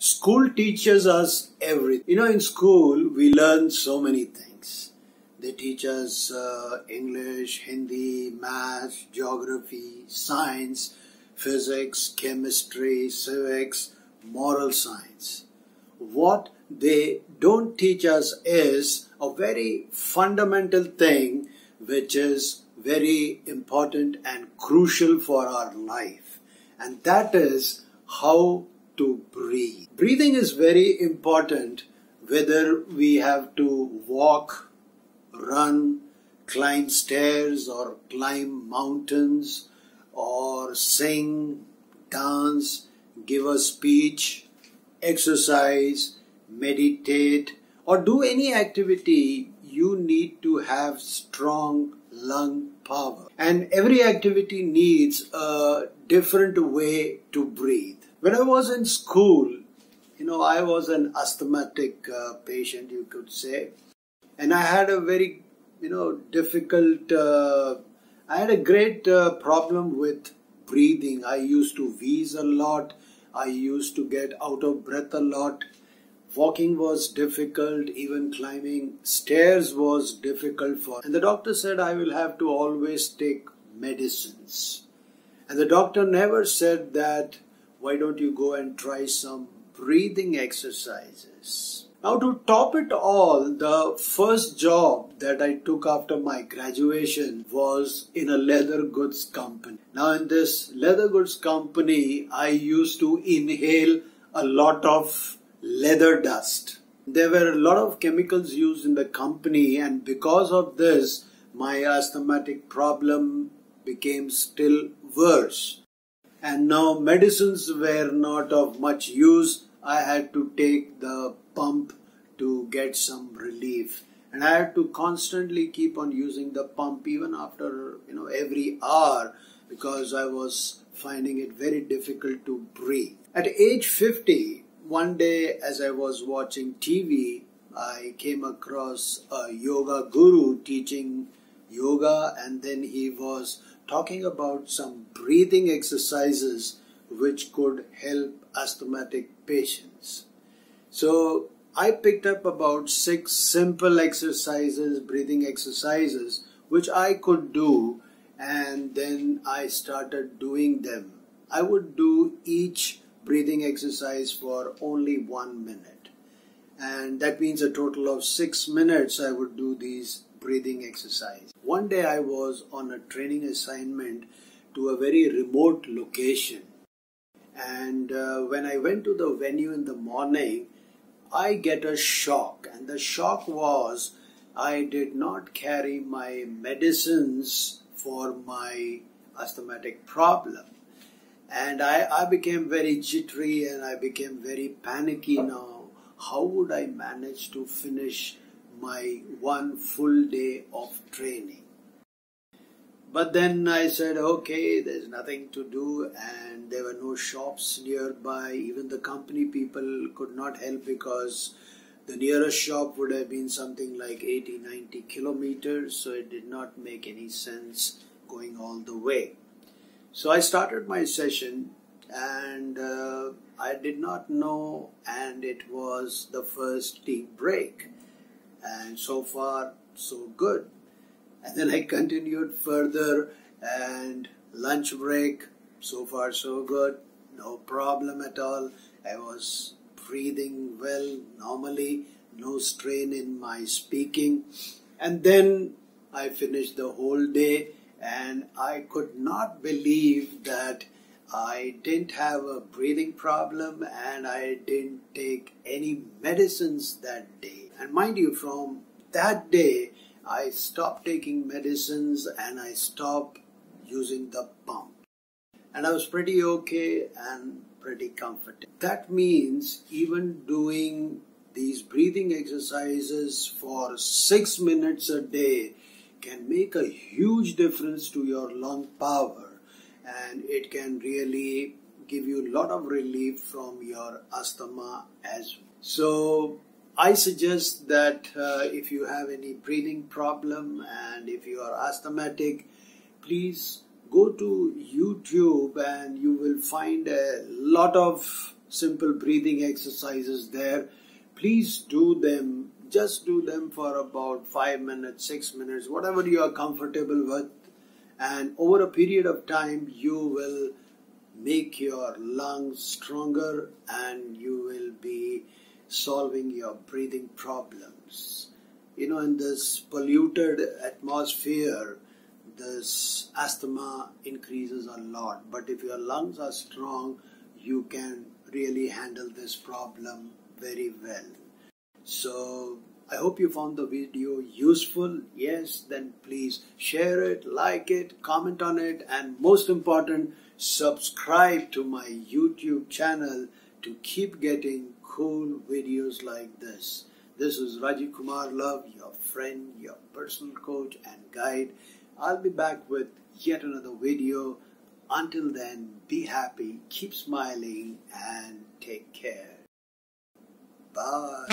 School teaches us everything. In school, we learn so many things. They teach us English, Hindi, math, geography, science, physics, chemistry, civics, moral science. What they don't teach us is a very fundamental thing which is very important and crucial for our life. And that is how to breathe. Breathing is very important whether we have to walk, run, climb stairs or climb mountains or sing, dance, give a speech, exercise, meditate or do any activity. You need to have strong lung power. And every activity needs a different way to breathe. When I was in school, I was an asthmatic patient, you could say. And I had a very, I had a great problem with breathing. I used to wheeze a lot. I used to get out of breath a lot. Walking was difficult. Even climbing stairs was difficult and the doctor said I will have to always take medicines. And the doctor never said that, why don't you go and try some breathing exercises? Now to top it all, the first job that I took after my graduation was in a leather goods company. Now in this leather goods company, I used to inhale a lot of leather dust. There were a lot of chemicals used in the company, and because of this, my asthmatic problem became still worse. And now medicines were not of much use. I had to take the pump to get some relief. And I had to constantly keep on using the pump even after, every hour because I was finding it very difficult to breathe. At age 50, one day as I was watching TV, I came across a yoga guru teaching yoga, and then he was talking about some breathing exercises which could help asthmatic patients. So I picked up about 6 simple exercises, breathing exercises, which I could do, and then I started doing them. I would do each breathing exercise for only 1 minute. And that means a total of 6 minutes I would do these breathing exercises. One day I was on a training assignment to a very remote location. And when I went to the venue in the morning, I get a shock. And the shock was I did not carry my medicines for my asthmatic problem. And I became very jittery and I became very panicky now. How would I manage to finish my 1 full day of training? But then I said, okay, there's nothing to do, and there were no shops nearby. Even the company people could not help because the nearest shop would have been something like 80-90 kilometers, so it did not make any sense going all the way. So I started my session, and I did not know, and it was the first tea break. And so far, so good. And then I continued further, and lunch break, so far so good, no problem at all. I was breathing well normally, no strain in my speaking. And then I finished the whole day, and I could not believe that I didn't have a breathing problem and I didn't take any medicines that day. And mind you, from that day, I stopped taking medicines and I stopped using the pump. And I was pretty okay and pretty comfortable. That means even doing these breathing exercises for 6 minutes a day can make a huge difference to your lung power, and it can really give you a lot of relief from your asthma as well. So I suggest that if you have any breathing problem and if you are asthmatic, please go to YouTube and you will find a lot of simple breathing exercises there. Please do them. Just do them for about 5 minutes, 6 minutes, whatever you are comfortable with. And over a period of time, you will make your lungs stronger and you will be solving your breathing problems. In this polluted atmosphere, this asthma increases a lot. But if your lungs are strong, you can really handle this problem very well. So I hope you found the video useful. Yes, then please share it, like it, comment on it, and most important, subscribe to my YouTube channel to keep getting cool videos like this. This is Rajiv Kumar Love, your friend, your personal coach and guide. I'll be back with yet another video. Until then, be happy, keep smiling, and take care. Bye.